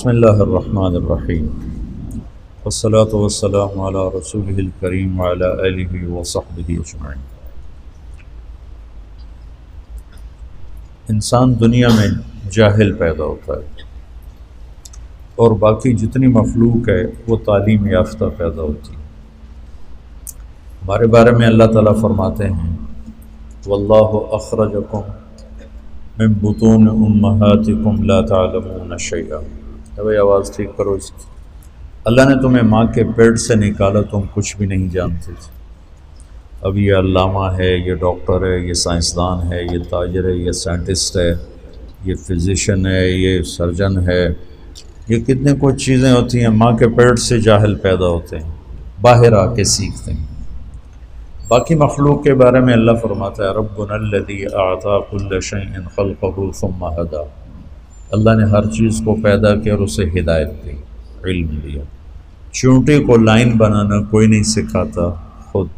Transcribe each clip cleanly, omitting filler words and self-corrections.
بسم اللہ الرحمن الرحیم والصلاة والسلام علی رسولہ الکریم وعلی آلہ وصحبہ اجمعین۔ انسان دنیا میں جاہل پیدا ہوتا ہے اور باقی جتنی مخلوق ہے وہ تعلیم یافتہ پیدا ہوتی ہے۔ ہمارے بارے میں اللہ تعالیٰ فرماتے ہیں واللہ اخرجکم من بطون امہاتکم لا تعلمون شیئا۔ بھائی آواز ٹھیک کرو اس کی۔ اللہ نے تمہیں ماں کے پیٹ سے نکالا، تم کچھ بھی نہیں جانتے تھے۔ اب یہ علامہ ہے، یہ ڈاکٹر ہے، یہ سائنسدان ہے، یہ تاجر ہے، یہ سائنٹسٹ ہے، یہ فزیشین ہے، یہ سرجن ہے، یہ کتنے کچھ چیزیں ہوتی ہیں۔ ماں کے پیٹ سے جاہل پیدا ہوتے ہیں، باہر آ کے سیکھتے ہیں۔ باقی مخلوق کے بارے میں اللہ فرماتا ہے ربنا الذی اعطی کل شیء خلقہ ثم ھدی۔ اللہ نے ہر چیز کو پیدا کیا اور اسے ہدایت دی، علم دیا۔ چونٹی کو لائن بنانا کوئی نہیں سکھاتا، خود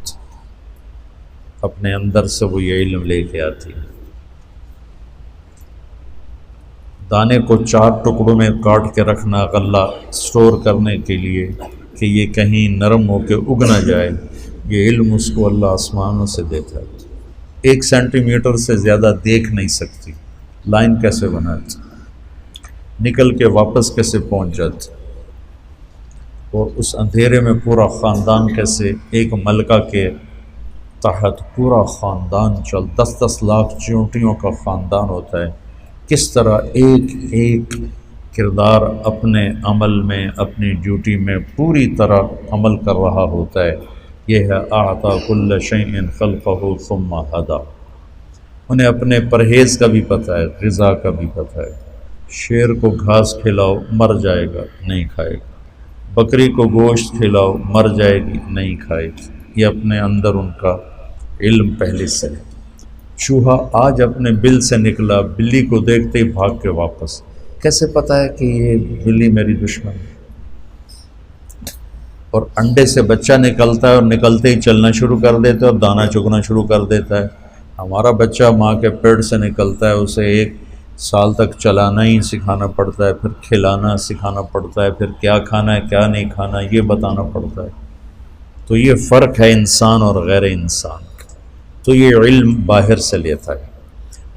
اپنے اندر سے وہ یہ علم لے کے آتی ہے۔ دانے کو 4 ٹکڑوں میں کاٹ کے رکھنا غلہ سٹور کرنے کے لیے کہ یہ کہیں نرم ہو کے اگ نہ جائے، یہ علم اس کو اللہ آسمانوں سے دیتا ہے۔ 1 سینٹی میٹر سے زیادہ دیکھ نہیں سکتی، لائن کیسے بناتی، نکل کے واپس کیسے پہنچ جاتی، اور اس اندھیرے میں پورا خاندان کیسے ایک ملکہ کے تحت پورا خاندان 10 لاکھ چیونٹیوں کا خاندان ہوتا ہے، کس طرح ایک ایک کردار اپنے عمل میں، اپنی ڈیوٹی میں پوری طرح عمل کر رہا ہوتا ہے۔ یہ ہے اعطی کل شیء خلقہ ثم ھدی۔ انہیں اپنے پرہیز کا بھی پتہ ہے، غذا کا بھی پتہ ہے۔ شیر کو گھاس کھلاؤ مر جائے گا، نہیں کھائے گا۔ بکری کو گوشت کھلاؤ مر جائے گی، نہیں کھائے گی۔ یہ اپنے اندر ان کا علم پہلے سے ہے۔ چوہا آج اپنے بل سے نکلا، بلی کو دیکھتے ہی بھاگ کے واپس۔ کیسے پتہ ہے کہ یہ بلی میری دشمن ہے؟ اور انڈے سے بچہ نکلتا ہے اور نکلتے ہی چلنا شروع کر دیتا ہے اور دانہ چگنا شروع کر دیتا ہے۔ ہمارا بچہ ماں کے پیٹ سے نکلتا ہے، اسے 1 سال تک چلانا ہی سکھانا پڑتا ہے، پھر کھلانا سکھانا پڑتا ہے، پھر کیا کھانا ہے کیا نہیں کھانا یہ بتانا پڑتا ہے۔ تو یہ فرق ہے انسان اور غیر انسان کا۔ تو یہ علم باہر سے لیتا ہے۔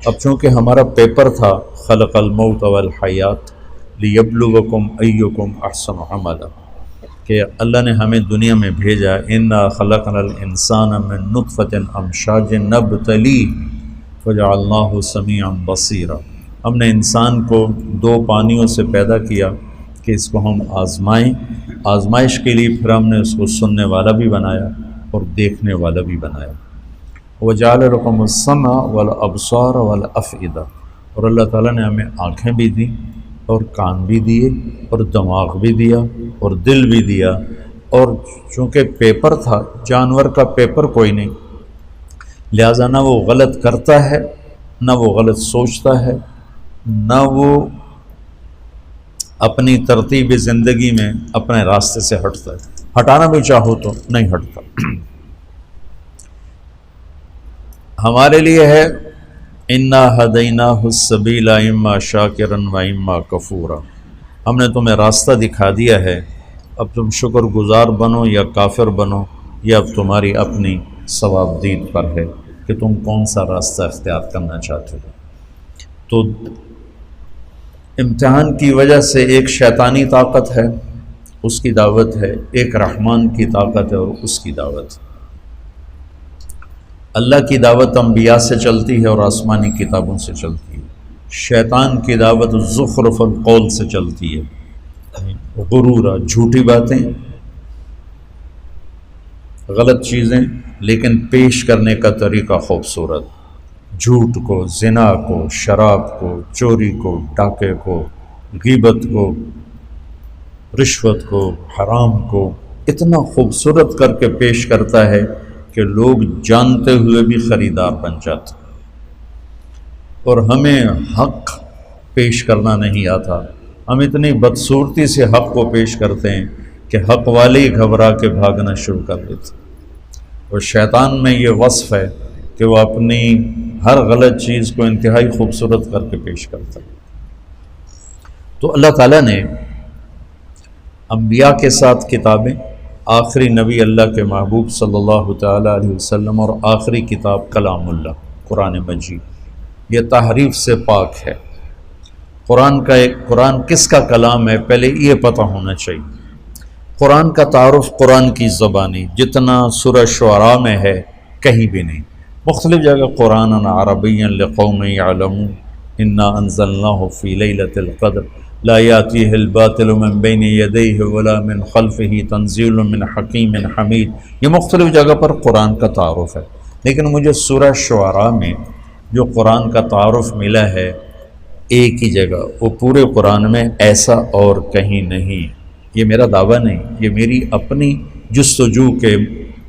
اب چونکہ ہمارا پیپر تھا خلق الموت والحیات لیبلوکم ایکم احسن عملا، کہ اللہ نے ہمیں دنیا میں بھیجا انا خلقنا الانسان من نطفۃ امشاج نبتلیہ فجعلناہ سمیعا بصیرا۔ ہم نے انسان کو 2 پانیوں سے پیدا کیا کہ اس کو ہم آزمائیں، آزمائش کے لیے پھر ہم نے اس کو سننے والا بھی بنایا اور دیکھنے والا بھی بنایا۔ وجعل لکم السمع والابصار والافئدہ، اور اللہ تعالیٰ نے ہمیں آنکھیں بھی دیں اور کان بھی دیے اور دماغ بھی دیا اور دل بھی دیا۔ اور چونکہ پیپر تھا، جانور کا پیپر کوئی نہیں، لہٰذا نہ وہ غلط کرتا ہے، نہ وہ غلط سوچتا ہے، نہ وہ اپنی ترتیب زندگی میں اپنے راستے سے ہٹتا ہے۔ ہٹانا بھی چاہو تو نہیں ہٹتا۔ ہمارے لیے ہے انا ہدیناہ السبیل اما شاکرا و اما کفورا۔ ہم نے تمہیں راستہ دکھا دیا ہے، اب تم شکر گزار بنو یا کافر بنو، یہ اب تمہاری اپنی ثواب دید پر ہے کہ تم کون سا راستہ اختیار کرنا چاہتے ہو۔ تو امتحان کی وجہ سے ایک شیطانی طاقت ہے، اس کی دعوت ہے، ایک رحمان کی طاقت ہے اور اس کی دعوت ہے۔ اللہ کی دعوت انبیاء سے چلتی ہے اور آسمانی کتابوں سے چلتی ہے۔ شیطان کی دعوت زخرف القول سے چلتی ہے، غرورا، جھوٹی باتیں، غلط چیزیں لیکن پیش کرنے کا طریقہ خوبصورت، جھوٹ کو، زنا کو، شراب کو، چوری کو، ڈاکے کو، غیبت کو، رشوت کو، حرام کو اتنا خوبصورت کر کے پیش کرتا ہے کہ لوگ جانتے ہوئے بھی خریدار بن جاتے۔ اور ہمیں حق پیش کرنا نہیں آتا، ہم اتنی بدصورتی سے حق کو پیش کرتے ہیں کہ حق والے ہی گھبرا کے بھاگنا شروع کر دیتے۔ اور شیطان میں یہ وصف ہے کہ وہ اپنی ہر غلط چیز کو انتہائی خوبصورت کر کے پیش کرتا ہے۔ تو اللہ تعالیٰ نے انبیاء کے ساتھ کتابیں، آخری نبی اللہ کے محبوب صلی اللہ تعالیٰ علیہ وسلم، اور آخری کتاب کلام اللہ قرآن مجید، یہ تحریف سے پاک ہے۔ قرآن کس کا کلام ہے پہلے یہ پتہ ہونا چاہیے۔ قرآن کا تعارف قرآن کی زبانی جتنا سورہ شعراء میں ہے کہیں بھی نہیں۔ مختلف جگہ قرآن عربی لقوم یعلمون انا انزلناہ فی لیلۃ القدر لا یاتیہ الباطل من بین یدیہ ولا من خلفہ تنزیل من حکیم حمید، یہ مختلف جگہ پر قرآن کا تعارف ہے، لیکن مجھے سورہ شعراء میں جو قرآن کا تعارف ملا ہے ایک ہی جگہ، وہ پورے قرآن میں ایسا اور کہیں نہیں۔ یہ میرا دعویٰ نہیں، یہ میری اپنی جستجو کے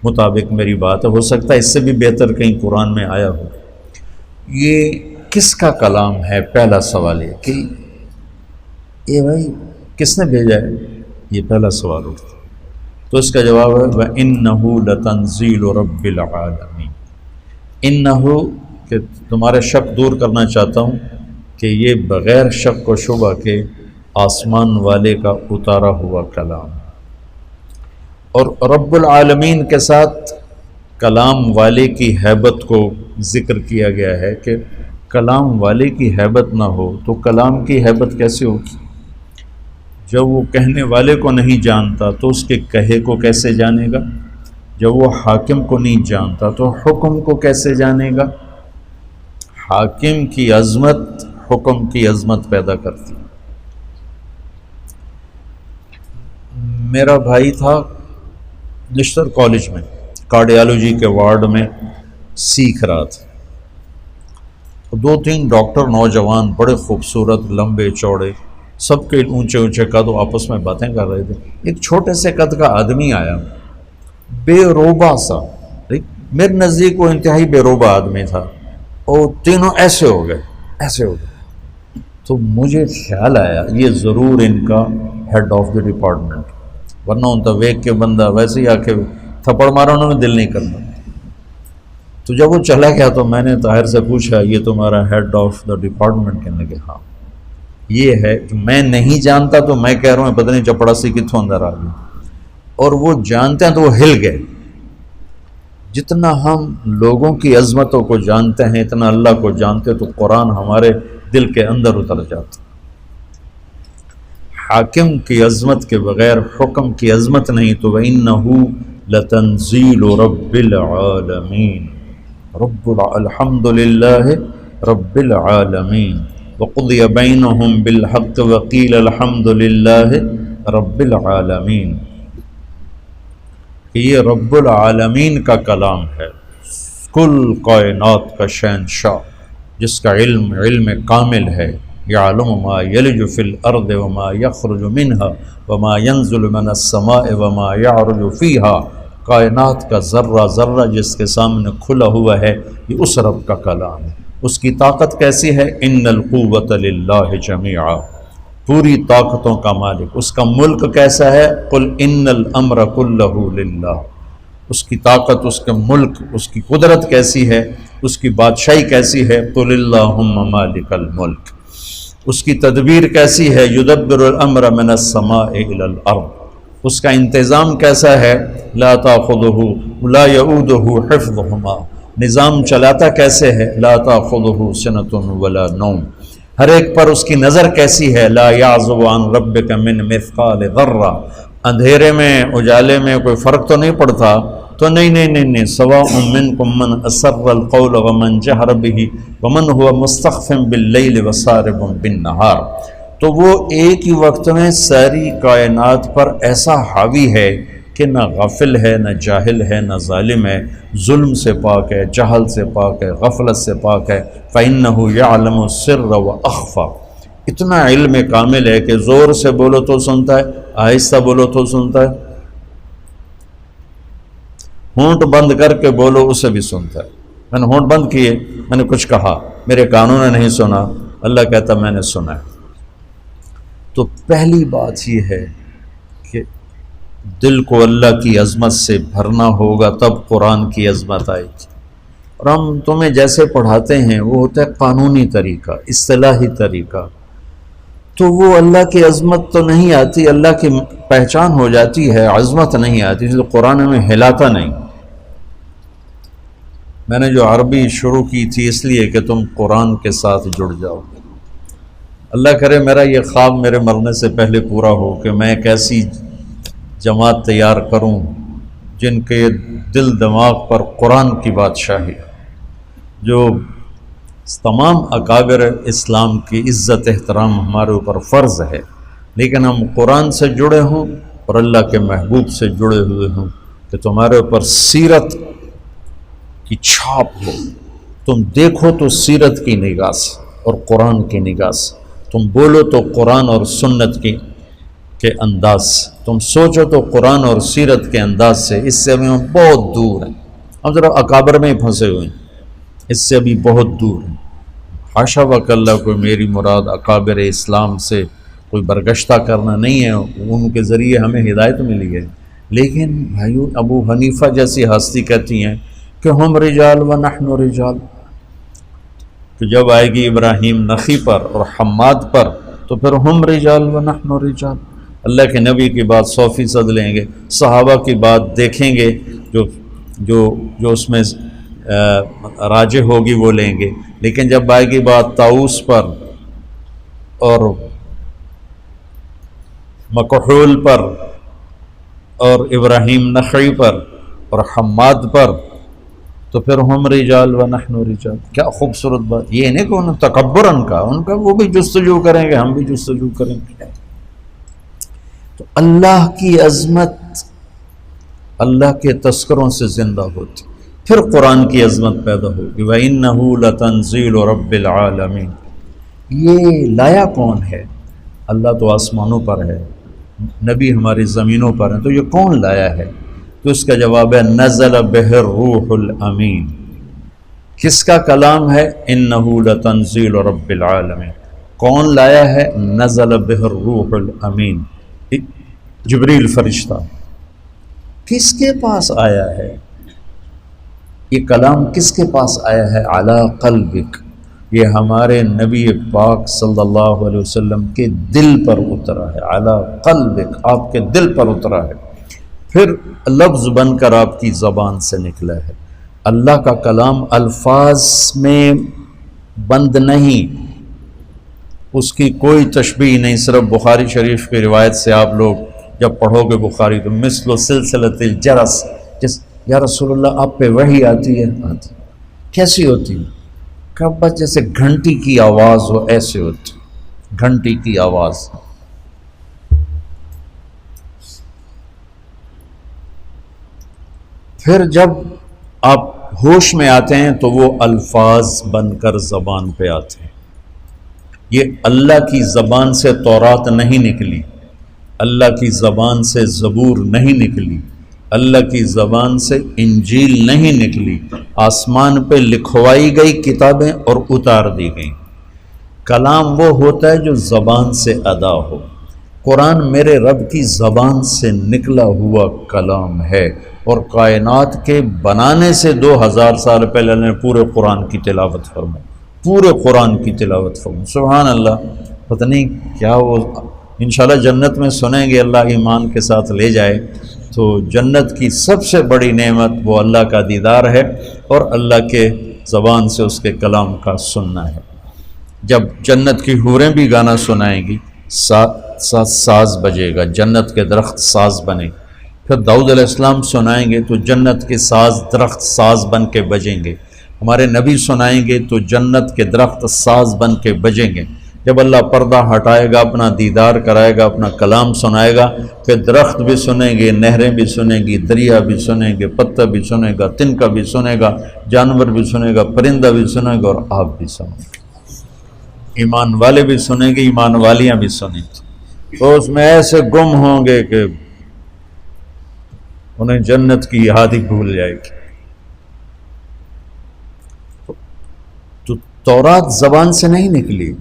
مطابق میری بات ہے، ہو سکتا ہے اس سے بھی بہتر کہیں قرآن میں آیا ہو۔ یہ کس کا کلام ہے؟ پہلا سوال یہ کہ یہ بھائی کس نے بھیجا ہے، یہ پہلا سوال اٹھتا، تو اس کا جواب ہے وَإِنَّهُ لَتَنزِيلُ رَبِّ الْعَالَمِينَ۔ انہو کہ تمہارے شک دور کرنا چاہتا ہوں کہ یہ بغیر شک و شبہ کے آسمان والے کا اتارا ہوا کلام، اور رب العالمین کے ساتھ کلام والے کی ہیبت کو ذکر کیا گیا ہے کہ کلام والے کی ہیبت نہ ہو تو کلام کی ہیبت کیسے ہوگی؟ جب وہ کہنے والے کو نہیں جانتا تو اس کے کہے کو کیسے جانے گا؟ جب وہ حاکم کو نہیں جانتا تو حکم کو کیسے جانے گا؟ حاکم کی عظمت حکم کی عظمت پیدا کرتی۔ میرا بھائی تھا نشتر کالج میں کارڈیالوجی کے وارڈ میں سیکھ رہا تھا، دو تین ڈاکٹر نوجوان بڑے خوبصورت لمبے چوڑے سب کے اونچے اونچے قد آپس میں باتیں کر رہے تھے۔ ایک چھوٹے سے قد کا آدمی آیا، بے روبا سا، میرے نزدیک وہ انتہائی بے روبا آدمی تھا، اور تینوں ایسے ہو گئے۔ تو مجھے خیال آیا یہ ضرور ان کا ہیڈ آف دی ڈپارٹمنٹ، ورنہ ان تو ویک کے بندہ ویسے ہی آ کے تھپڑ مارا، انہوں نے دل نہیں کرنا۔ تو جب وہ چلا گیا تو میں نے طاہر سے پوچھا یہ تمہارا ہیڈ آف دا ڈپارٹمنٹ؟ کہنے لگے ہاں۔ یہ ہے کہ میں نہیں جانتا تو میں کہہ رہا ہوں پتہ نہیں چپڑاسی کتوں اندر آ گئی، اور وہ جانتے ہیں تو وہ ہل گئے۔ جتنا ہم لوگوں کی عظمتوں کو جانتے ہیں اتنا اللہ کو جانتے تو قرآن ہمارے دل کے اندر اتر جاتا۔ حاکم کی عظمت کے بغیر حکم کی عظمت نہیں، تو وَإِنَّهُ لَتَنزِيلُ رَبِّ الْعَالَمِينَ الحمد للہ رب العالمین وَقُضِيَ بَيْنَهُمْ بِالْحَقِّ وَقِيلَ الْحَمْدُ لِلَّهِ رَبِّ الْعَالَمِينَ، کہ یہ رب العالمین کا کلام ہے، کل کائنات کا شہنشاہ، جس کا علم کامل ہے۔ یعلم ما یلج فی الارض وما یخرج منها وما ینزل من السماء وما یعرج فیہا، کائنات کا ذرہ ذرہ جس کے سامنے کھلا ہوا ہے، یہ اس رب کا کلام ہے۔ اس کی طاقت کیسی ہے؟ ان القوۃ للہ جمیعا، پوری طاقتوں کا مالک۔ اس کا ملک کیسا ہے؟ قل ان الامر کلہ للہ، اس کی طاقت، اس کے ملک، اس کی قدرت کیسی ہے، اس کی بادشاہی کیسی ہے؟ قل اللہم مالک الملک، اس کی تدبیر کیسی ہے؟ یدبر الامر من السماء الی الارض، اس کا انتظام کیسا ہے؟ لا تاخذہ لا یعودہ حفظہما، نظام چلاتا کیسے ہے؟ لا تاخذہ سنۃ ولا نوم، ہر ایک پر اس کی نظر کیسی ہے؟ لا یعزب عن ربک من مثقال ذرہ، اندھیرے میں اجالے میں کوئی فرق تو نہیں پڑتا؟ تو نہیں، سواء منکم من اسر القول ومن جہر بہ ومن هو مستخف باللیل وسارب بالنہار، تو وہ ایک ہی وقت میں ساری کائنات پر ایسا حاوی ہے کہ نہ غافل ہے، نہ جاہل ہے، نہ ظالم ہے، ظلم سے پاک ہے، جہل سے پاک ہے، غفلت سے پاک ہے۔ فَإِنَّهُ يَعْلَمُ السِّرَّ وَأَخْفَى، اتنا علم کامل ہے کہ زور سے بولو تو سنتا ہے، آہستہ بولو تو سنتا ہے، ہونٹ بند کر کے بولو اسے بھی سنتا ہے۔ میں نے ہونٹ بند کیے، میں نے کچھ کہا، میرے کانوں نے نہیں سنا، اللہ کہتا میں نے سنا ہے۔ تو پہلی بات یہ ہے کہ دل کو اللہ کی عظمت سے بھرنا ہوگا، تب قرآن کی عظمت آئے گی۔ اور ہم تمہیں جیسے پڑھاتے ہیں وہ ہوتا ہے قانونی طریقہ، اصطلاحی طریقہ، تو وہ اللہ کی عظمت تو نہیں آتی، اللہ کی پہچان ہو جاتی ہے، عظمت نہیں آتی، جو قرآن میں ہلاتا نہیں۔ میں نے جو عربی شروع کی تھی اس لیے کہ تم قرآن کے ساتھ جڑ جاؤ۔ اللہ کرے میرا یہ خواب میرے مرنے سے پہلے پورا ہو کہ میں ایک ایسی جماعت تیار کروں جن کے دل دماغ پر قرآن کی بادشاہی، جو تمام اکابر اسلام کی عزت احترام ہمارے اوپر فرض ہے، لیکن ہم قرآن سے جڑے ہوں اور اللہ کے محبوب سے جڑے ہوئے ہوں، کہ تمہارے اوپر سیرت کی چھاپ ہو، تم دیکھو تو سیرت کی نگاہ سے اور قرآن کی نگاہ سے، تم بولو تو قرآن اور سنت کے انداز سے، تم سوچو تو قرآن اور سیرت کے انداز سے۔ اس سے ہم بہت دور ہیں، ہم ذرا اکابر میں ہی پھنسے ہوئے ہیں، اس سے ابھی بہت دور ہیں۔ حاشا وکلا کوئی میری مراد اکابر اسلام سے کوئی برگشتہ کرنا نہیں ہے، ان کے ذریعے ہمیں ہدایت ملی ہے، لیکن بھائیو ابو حنیفہ جیسی ہستی کہتی ہیں کہ ہم رجال و نحن رجال، تو جب آئے گی ابراہیم نخی پر اور حماد پر تو پھر ہم رجال و نحن رجال۔ اللہ کے نبی کی بات 100% لیں گے، صحابہ کی بات دیکھیں گے، جو اس میں راجح ہوگی وہ لیں گے، لیکن جب آئے گی بات طاؤس پر اور مکحول پر اور ابراہیم نخعی پر اور حماد پر تو پھر ہم رجال و نحن رجال۔ کیا خوبصورت بات، یہ نہیں کہ انہوں تکبر ان کا وہ بھی جستجو کریں گے، ہم بھی جستجو کریں گے۔ تو اللہ کی عظمت اللہ کے تذکروں سے زندہ ہوتی، پھر قرآن کی عظمت پیدا ہوگی۔ وَإِنَّهُ لَتَنزِيلُ رَبِّ الْعَالَمِينَ۔ یہ لایا کون ہے؟ اللہ تو آسمانوں پر ہے، نبی ہماری زمینوں پر ہیں، تو یہ کون لایا ہے؟ تو اس کا جواب ہے نزل بہ الروح الامین۔ کس کا کلام ہے؟ انہ لتنزیل رب العالمین۔ کون لایا ہے؟ نزل بہ الروح الامین، جبریل فرشتہ۔ کس کے پاس آیا ہے یہ کلام؟ کس کے پاس آیا ہے؟ علی قلبک، یہ ہمارے نبی پاک صلی اللہ علیہ وسلم کے دل پر اترا ہے۔ علی قلبک، آپ کے دل پر اترا ہے، پھر لفظ بن کر آپ کی زبان سے نکلا ہے۔ اللہ کا کلام الفاظ میں بند نہیں، اس کی کوئی تشبیہ نہیں۔ صرف بخاری شریف کی روایت سے آپ لوگ جب پڑھو گے بخاری تو مثل سلسلۃ الجرس، یا رسول اللہ آپ پہ وحی آتی ہے؟ آتی۔ کیسی ہوتی ہے؟ کہ بس جیسے گھنٹی کی آواز ہو، ایسے ہوتی گھنٹی کی آواز۔ پھر جب آپ ہوش میں آتے ہیں تو وہ الفاظ بن کر زبان پہ آتے ہیں۔ یہ اللہ کی زبان سے تورات نہیں نکلی، اللہ کی زبان سے زبور نہیں نکلی، اللہ کی زبان سے انجیل نہیں نکلی، آسمان پہ لکھوائی گئی کتابیں اور اتار دی گئیں۔ کلام وہ ہوتا ہے جو زبان سے ادا ہو۔ قرآن میرے رب کی زبان سے نکلا ہوا کلام ہے، اور کائنات کے بنانے سے 2000 سال پہلے نے پورے قرآن کی تلاوت فرمائی، پورے قرآن کی تلاوت فرمائی۔ سبحان اللہ، پتہ نہیں کیا وہ انشاءاللہ جنت میں سنیں گے، اللہ ایمان کے ساتھ لے جائے تو جنت کی سب سے بڑی نعمت وہ اللہ کا دیدار ہے اور اللہ کے زبان سے اس کے کلام کا سننا ہے۔ جب جنت کی حوریں بھی گانا سنائیں گی، ساز بجے گا، جنت کے درخت ساز بنے۔ پھر داؤد علیہ السلام سنائیں گے تو جنت کے ساز درخت ساز بن کے بجیں گے۔ ہمارے نبی سنائیں گے تو جنت کے درخت ساز بن کے بجیں گے۔ جب اللہ پردہ ہٹائے گا، اپنا دیدار کرائے گا، اپنا کلام سنائے گا، پھر درخت بھی سنیں گے، نہریں بھی سنیں گی، دریا بھی سنیں گے، پتہ بھی سنے گا، تنکا بھی سنے گا، جانور بھی سنے گا، پرندہ بھی سنے گا، اور آپ بھی سنیں گے۔ ایمان والے بھی سنیں گے، ایمان والیاں بھی سنیں گے، تو اس میں ایسے گم ہوں گے کہ انہیں جنت کی یاد ہی بھول جائے گی۔ تو تورات زبان سے نہیں نکلی،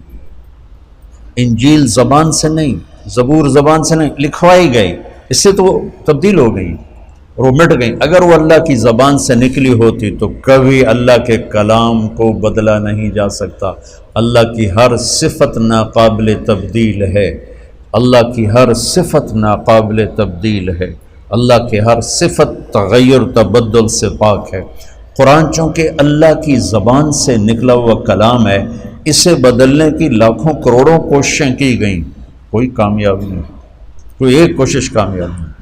انجیل زبان سے نہیں، زبور زبان سے نہیں، لکھوائی گئی، اس سے تو وہ تبدیل ہو گئی اور وہ مٹ گئی۔ اگر وہ اللہ کی زبان سے نکلی ہوتی تو کبھی اللہ کے کلام کو بدلا نہیں جا سکتا۔ اللہ کی ہر صفت ناقابل تبدیل ہے، اللہ کی ہر صفت ناقابل تبدیل ہے، اللہ کی ہر صفت تغیر تبدل سے پاک ہے۔ قرآن چونکہ اللہ کی زبان سے نکلا ہوا کلام ہے، اسے بدلنے کی لاکھوں کروڑوں کوششیں کی گئیں، کوئی کامیابی نہیں، کوئی ایک کوشش کامیاب نہیں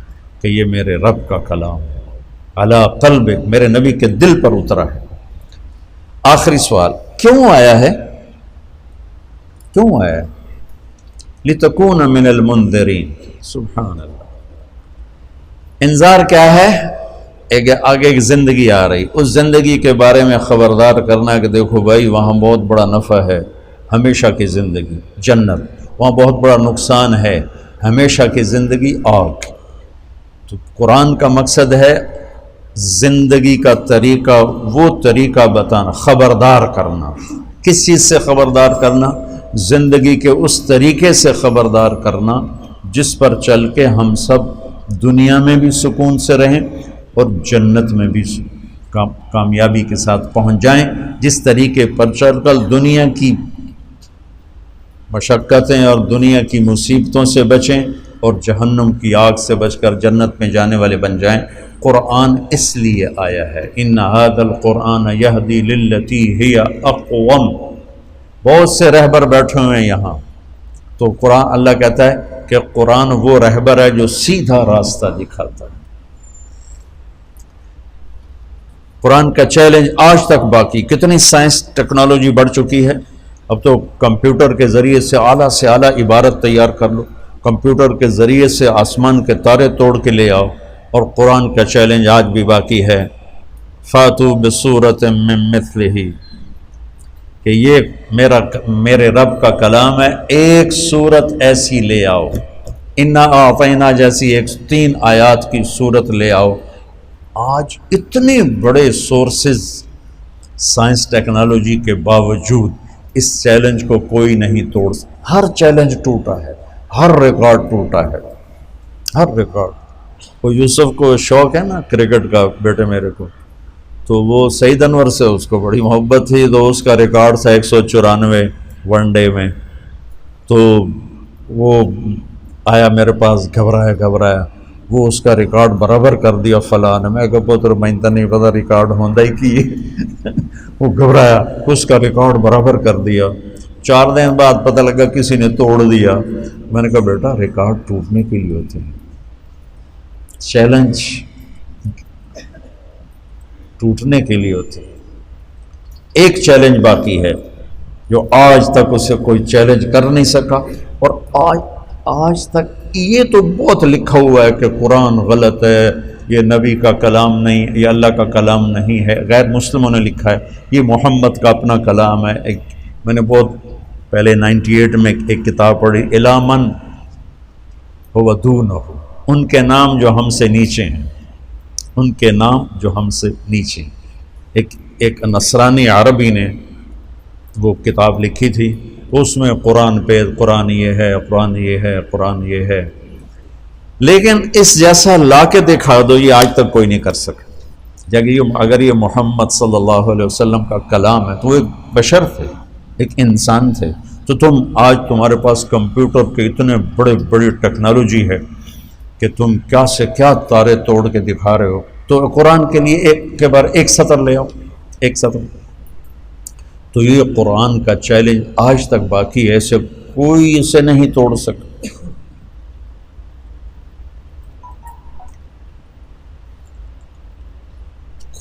کہ یہ میرے رب کا کلام ہے، علی قلبک، میرے نبی کے دل پر اترا ہے۔ آخری سوال، کیوں آیا ہے؟ کیوں آیا ہے؟ لِتَكُونَ مِنَ الْمُنذِرِينَ، سبحان اللہ۔ انذار کیا ہے؟ آگے ایک زندگی آ رہی، اس زندگی کے بارے میں خبردار کرنا کہ دیکھو بھائی وہاں بہت بڑا نفع ہے، ہمیشہ کی زندگی جنت، وہاں بہت بڑا نقصان ہے، ہمیشہ کی زندگی آگ۔ تو قرآن کا مقصد ہے زندگی کا طریقہ، وہ طریقہ بتانا، خبردار کرنا۔ کس چیز سے خبردار کرنا؟ زندگی کے اس طریقے سے خبردار کرنا جس پر چل کے ہم سب دنیا میں بھی سکون سے رہیں اور جنت میں بھی کامیابی کے ساتھ پہنچ جائیں، جس طریقے پر چل کر دنیا کی مشقتیں اور دنیا کی مصیبتوں سے بچیں اور جہنم کی آگ سے بچ کر جنت میں جانے والے بن جائیں۔ قرآن اس لیے آیا ہے، ان ھذا القرآن یہدی للتی ہی اقوم۔ بہت سے رہبر بیٹھے ہوئے ہیں یہاں، تو قرآن، اللہ کہتا ہے کہ قرآن وہ رہبر ہے جو سیدھا راستہ دکھاتا ہے۔ قرآن کا چیلنج آج تک باقی، کتنی سائنس ٹیکنالوجی بڑھ چکی ہے، اب تو کمپیوٹر کے ذریعے سے اعلیٰ عبارت تیار کر لو، کمپیوٹر کے ذریعے سے آسمان کے تارے توڑ کے لے آؤ، اور قرآن کا چیلنج آج بھی باقی ہے، فاتو بصورت من مثلہ، کہ یہ میرے رب کا کلام ہے، ایک صورت ایسی لے آؤ، انا اعطینا جیسی ایک 3 آیات کی صورت لے آؤ۔ آج اتنے بڑے سورسز سائنس ٹیکنالوجی کے باوجود اس چیلنج کو کوئی نہیں توڑ سکتا۔ ہر چیلنج ٹوٹا ہے، ہر ریکارڈ ٹوٹا ہے، ہر ریکارڈ۔ وہ یوسف کو شوق ہے نا کرکٹ کا، بیٹے میرے کو، تو وہ سعید انور سے اس کو بڑی محبت تھی، تو اس کا ریکارڈ تھا 194 ون ڈے میں، تو وہ آیا میرے پاس گھبرایا، وہ اس کا ریکارڈ برابر کر دیا فلاں نے۔ میں کہا پتر میں تو نہیں پتا ریکارڈ ہوندہ ہی کی وہ گھبرایا، اس کا ریکارڈ برابر کر دیا۔ 4 دن بعد پتہ لگا کسی نے توڑ دیا۔ میں نے کہا بیٹا ریکارڈ ٹوٹنے کے لیے ہوتے ہیں، چیلنج ٹوٹنے کے لیے ہوتے ہیں۔ ایک چیلنج باقی ہے جو آج تک اسے کوئی چیلنج کر نہیں سکا، اور آج تک یہ تو بہت لکھا ہوا ہے کہ قرآن غلط ہے، یہ نبی کا کلام نہیں، یہ اللہ کا کلام نہیں ہے، غیر مسلموں نے لکھا ہے، یہ محمد کا اپنا کلام ہے۔ میں نے بہت پہلے 98 میں ایک کتاب پڑھی، اِلیٰ مَن هُوَ دُونَهُ، ان کے نام جو ہم سے نیچے ہیں، ان کے نام جو ہم سے نیچے ہیں۔ ایک نصرانی عربی نے وہ کتاب لکھی تھی، اس میں قرآن پہ قرآن یہ ہے، قرآن یہ ہے، قرآن یہ ہے، لیکن اس جیسا لا کے دکھا دو یہ آج تک کوئی نہیں کر سکا۔ اگر یہ محمد صلی اللہ علیہ وسلم کا کلام ہے تو وہ ایک بشر تھے، ایک انسان تھے، تو آج تمہارے پاس کمپیوٹر کے اتنے بڑی ٹیکنالوجی ہے کہ تم کیا سے کیا تارے توڑ کے دکھا رہے ہو، تو قرآن کے لیے ایک کے بار ایک سطر لے آؤ، ایک سطر۔ تو یہ قرآن کا چیلنج آج تک باقی ہے، اسے کوئی اسے نہیں توڑ سکتا۔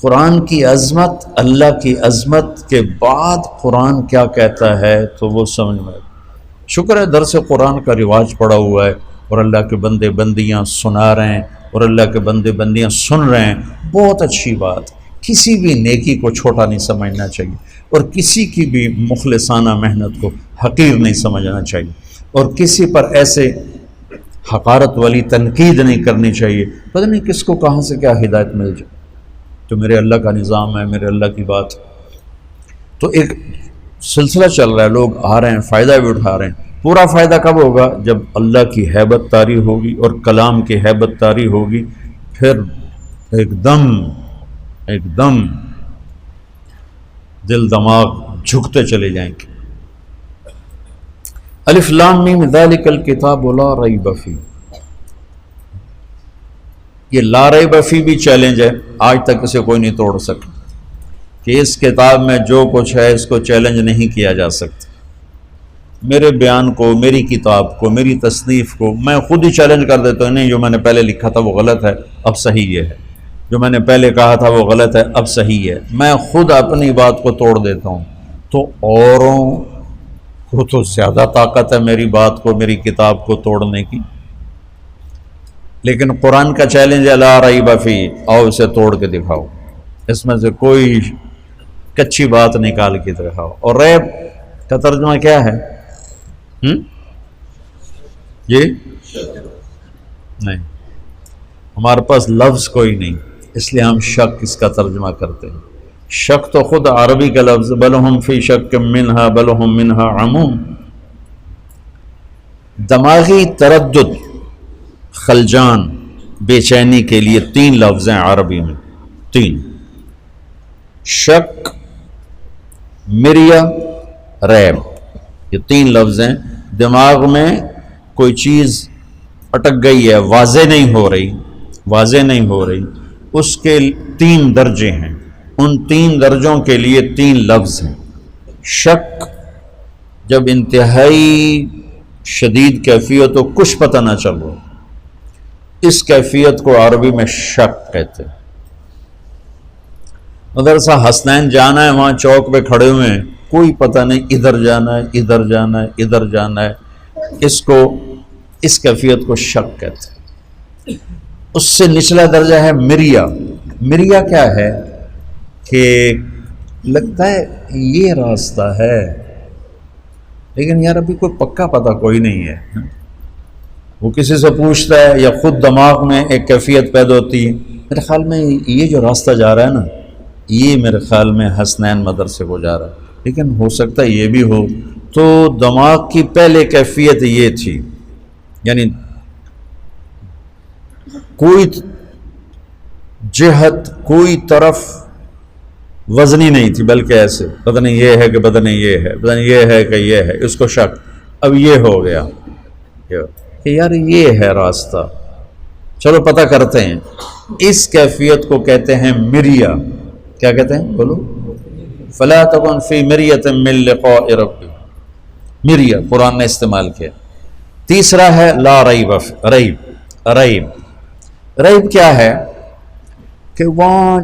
قرآن کی عظمت، اللہ کی عظمت کے بعد قرآن کیا کہتا ہے تو وہ سمجھ میں۔ شکر ہے درس قرآن کا رواج پڑا ہوا ہے، اور اللہ کے بندے بندیاں سنا رہے ہیں، اور اللہ کے بندے بندیاں سن رہے ہیں، بہت اچھی بات۔ کسی بھی نیکی کو چھوٹا نہیں سمجھنا چاہیے، اور کسی کی بھی مخلصانہ محنت کو حقیر نہیں سمجھنا چاہیے، اور کسی پر ایسے حقارت والی تنقید نہیں کرنی چاہیے، پتہ نہیں کس کو کہاں سے کیا ہدایت مل جائے۔ تو میرے اللہ کا نظام ہے، میرے اللہ کی بات، تو ایک سلسلہ چل رہا ہے، لوگ آ رہے ہیں، فائدہ بھی اٹھا رہے ہیں۔ پورا فائدہ کب ہوگا؟ جب اللہ کی ہیبت طاری ہوگی اور کلام کی ہیبت طاری ہوگی، پھر ایک دم دل دماغ جھکتے چلے جائیں گے، الف لام میم ذالک الکتاب لا ریب فیہ، یہ لا ریب فیہ بھی چیلنج ہے، آج تک اسے کوئی نہیں توڑ سکتا کہ اس کتاب میں جو کچھ ہے اس کو چیلنج نہیں کیا جا سکتا۔ میرے بیان کو، میری کتاب کو، میری تصنیف کو میں خود ہی چیلنج کر دیتا ہوں، نہیں جو میں نے پہلے لکھا تھا وہ غلط ہے، اب صحیح یہ ہے، جو میں نے پہلے کہا تھا وہ غلط ہے، اب صحیح ہے۔ میں خود اپنی بات کو توڑ دیتا ہوں، تو اوروں کو تو زیادہ طاقت ہے میری بات کو، میری کتاب کو توڑنے کی۔ لیکن قرآن کا چیلنج ہے لا ریب فیہ، آؤ اسے توڑ کے دکھاؤ، اس میں سے کوئی کچی بات نکال کے دکھاؤ۔ اور ریب کا ترجمہ کیا ہے؟ یہ نہیں، ہمارے پاس لفظ کوئی نہیں، اس لیے ہم شک اس کا ترجمہ کرتے ہیں۔ شک تو خود عربی کا لفظ، بل ہم فی شک منہا بل ہم منہا عمون۔ دماغی تردد، خلجان، بے چینی کے لیے 3 لفظ ہیں عربی میں، 3: شک، مریا، ریب، یہ 3 لفظ ہیں۔ دماغ میں کوئی چیز اٹک گئی ہے، واضح نہیں ہو رہی، اس کے 3 درجے ہیں، ان 3 درجوں کے لیے 3 لفظ ہیں۔ شک جب انتہائی شدید کیفیت ہو، کچھ پتہ نہ چل رہا، اس کیفیت کو عربی میں شک کہتے ہیں۔ مدرسہ حسنین جانا ہے، وہاں چوک پہ کھڑے ہوئے ہیں، کوئی پتہ نہیں، ادھر جانا ہے، ادھر جانا ہے، ادھر جانا ہے، اس کیفیت کو شک کہتے ہیں۔ اس سے نچلا درجہ ہے مریا۔ مریا کیا ہے کہ لگتا ہے یہ راستہ ہے، لیکن یار ابھی کوئی پکا پتہ کوئی نہیں ہے، وہ کسی سے پوچھتا ہے یا خود دماغ میں ایک کیفیت پیدا ہوتی ہے، میرے خیال میں یہ جو راستہ جا رہا ہے نا، یہ میرے خیال میں حسنین مدرسے کو جا رہا ہے، لیکن ہو سکتا ہے یہ بھی ہو۔ تو دماغ کی پہلے کیفیت یہ تھی، یعنی کوئی جہت، کوئی طرف وزنی نہیں تھی، بلکہ ایسے پتہ نہیں یہ ہے کہ پتہ نہیں یہ ہے، پتہ نہیں یہ ہے کہ یہ ہے، اس کو شک۔ اب یہ ہو گیا کہ یار یہ ہے راستہ، چلو پتہ کرتے ہیں۔ اس کیفیت کو کہتے ہیں مریا۔ کیا کہتے ہیں؟ بولو۔ فلا تکن فی مریۃ من لقاء ربک، مریا قرآن نے استعمال کیا۔ تیسرا ہے لا ریب، ریب کیا ہے کہ وہاں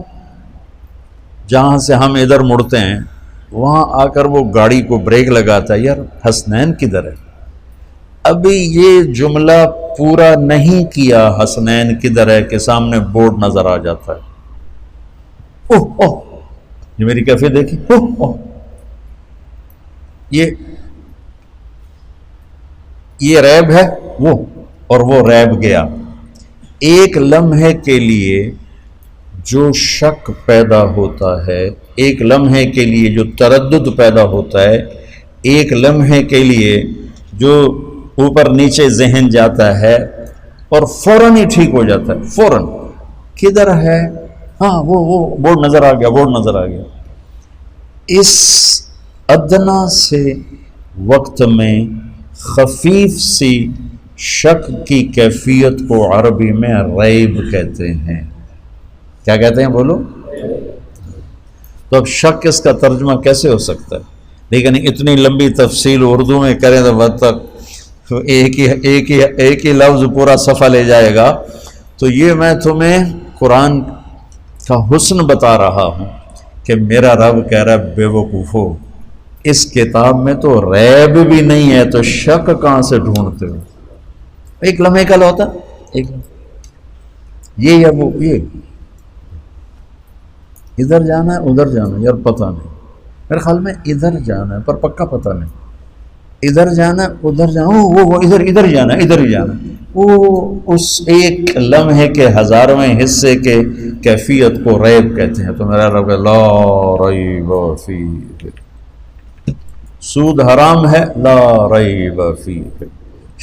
جہاں سے ہم ادھر مڑتے ہیں، وہاں آ کر وہ گاڑی کو بریک لگاتا ہے، یار حسنین کدھر ہے؟ ابھی یہ جملہ پورا نہیں کیا، حسنین کدھر ہے کہ سامنے بورڈ نظر آ جاتا ہے، اوہ اوہ، یہ میری کیفیت دیکھی، اوہ اوہ، یہ ریب ہے وہ، اور وہ ریب گیا۔ ایک لمحے کے لیے جو شک پیدا ہوتا ہے، ایک لمحے کے لیے جو تردد پیدا ہوتا ہے، ایک لمحے کے لیے جو اوپر نیچے ذہن جاتا ہے اور فوراً ہی ٹھیک ہو جاتا ہے، فوراً کدھر ہے، ہاں وہ بورڈ نظر آ گیا، بورڈ نظر آ گیا۔ اس ادنا سے وقت میں خفیف سی شک کی کیفیت کو عربی میں ریب کہتے ہیں۔ کیا کہتے ہیں؟ بولو۔ تو اب شک اس کا ترجمہ کیسے ہو سکتا ہے؟ لیکن اتنی لمبی تفصیل اردو میں کریں تو بد تک ایک ہی لفظ پورا صفحہ لے جائے گا۔ تو یہ میں تمہیں قرآن کا حسن بتا رہا ہوں کہ میرا رب کہہ رہا ہے بے وقوفو، اس کتاب میں تو ریب بھی نہیں ہے، تو شک کہاں سے ڈھونڈتے ہو؟ ایک لمحے کا ہوتا ایک یہ یا وہ، یہ ادھر جانا ہے ادھر جانا ہے، یار پتہ نہیں، میرے خیال میں ادھر جانا ہے پر پکا پتہ نہیں، ادھر جانا ہے ادھر جانا، وہ ادھر جانا ہے، ادھر ہی جانا ہے۔ وہ اس ایک لمحے کے ہزارویں حصے کے کیفیت کو ریب کہتے ہیں۔ تو میرا رب لا ریب فیہ، سود حرام ہے لا ریب فیہ،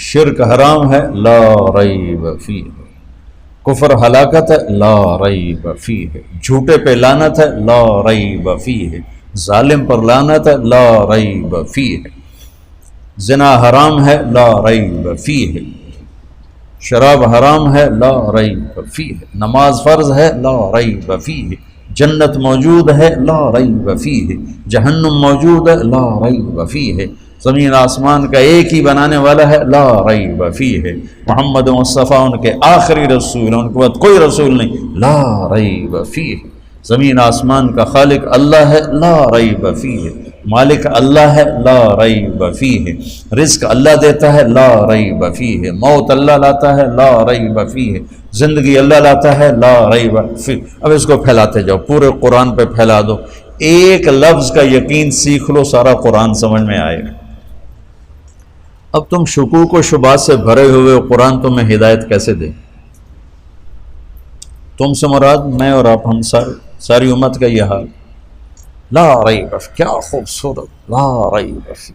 شرک حرام ہے لا ریب فیہ، کفر ہلاکت ہے لا ریب فیہ، جھوٹے پہ لعنت ہے لا ریب فیہ، ظالم پر لعنت ہے لا ریب فیہ، زنا حرام ہے لا ریب فیہ، شراب حرام ہے لا ریب فیہ، نماز فرض ہے لا ریب فیہ، جنت موجود ہے لا ریب فیہ، جہنم موجود ہے لا ریب فیہ، زمین آسمان کا ایک ہی بنانے والا ہے لا ریب فیہ، محمد مصطفیٰ ان کے آخری رسول، ان کے بعد کوئی رسول نہیں لا ریب فیہ، زمین آسمان کا خالق اللہ ہے لا ریب فیہ، مالک اللہ ہے لا ریب فیہ، رزق اللہ دیتا ہے لا ریب فیہ، موت اللہ لاتا ہے لا ریب فیہ، زندگی اللہ لاتا ہے لا ریب فیہ۔ اب اس کو پھیلاتے جاؤ، پورے قرآن پہ پھیلا دو، ایک لفظ کا یقین سیکھ لو، سارا قرآن سمجھ میں آئے گا۔ اب تم شکوک و شبہات سے بھرے ہوئے قرآن تمہیں ہدایت کیسے دے؟ تم سے مراد میں اور آپ، ہم ساری امت کا یہ حال، لا ریب، کیا خوبصورت، لا ریب فیہ،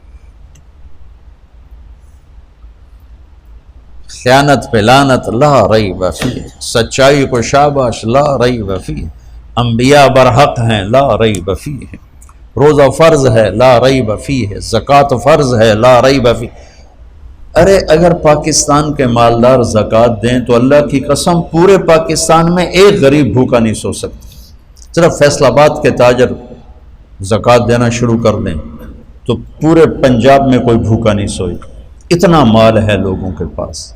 خیانت پہ لعنت لا ریب فیہ، سچائی کو شاباش لا ریب فیہ، انبیاء برحق ہیں لا ریب فیہ، روزہ فرض ہے لا ریب فیہ، زکوٰۃ فرض ہے لا ریب فیہ۔ ارے اگر پاکستان کے مالدار زکوٰۃ دیں تو اللہ کی قسم پورے پاکستان میں ایک غریب بھوکا نہیں سو سکتا، صرف فیصل آباد کے تاجر زکوٰۃ دینا شروع کر دیں تو پورے پنجاب میں کوئی بھوکا نہیں سوئے، اتنا مال ہے لوگوں کے پاس،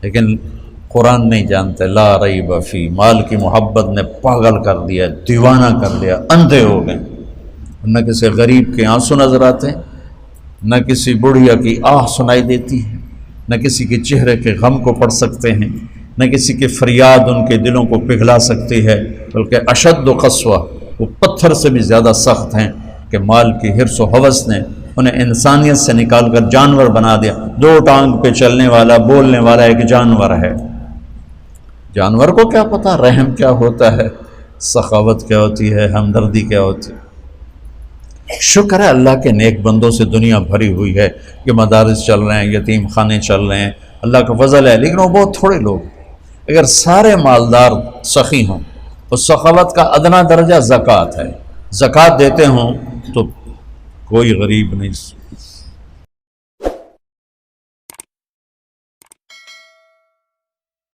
لیکن قرآن نہیں جانتے لا ریب فیہ، مال کی محبت نے پاگل کر دیا، دیوانہ کر دیا، اندھے ہو گئے، نہ کسی غریب کے آنسو نظر آتے ہیں، نہ کسی بڑھیا کی آہ سنائی دیتی ہے، نہ کسی کے چہرے کے غم کو پڑھ سکتے ہیں، نہ کسی کی فریاد ان کے دلوں کو پگھلا سکتی ہے، بلکہ اشد و قسوہ، وہ پتھر سے بھی زیادہ سخت ہیں کہ مال کی حرص و ہوس نے انہیں انسانیت سے نکال کر جانور بنا دیا۔ دو ٹانگ پہ چلنے والا، بولنے والا ایک جانور ہے، جانور کو کیا پتا رحم کیا ہوتا ہے، سخاوت کیا ہوتی ہے، ہمدردی کیا ہوتی ہے۔ شکر ہے اللہ کے نیک بندوں سے دنیا بھری ہوئی ہے کہ مدارس چل رہے ہیں، یتیم خانے چل رہے ہیں، اللہ کا فضل ہے، لیکن وہ بہت تھوڑے لوگ۔ اگر سارے مالدار سخی ہوں تو سخاوت کا ادنا درجہ زکوٰۃ ہے، زکوٰۃ دیتے ہوں تو کوئی غریب نہیں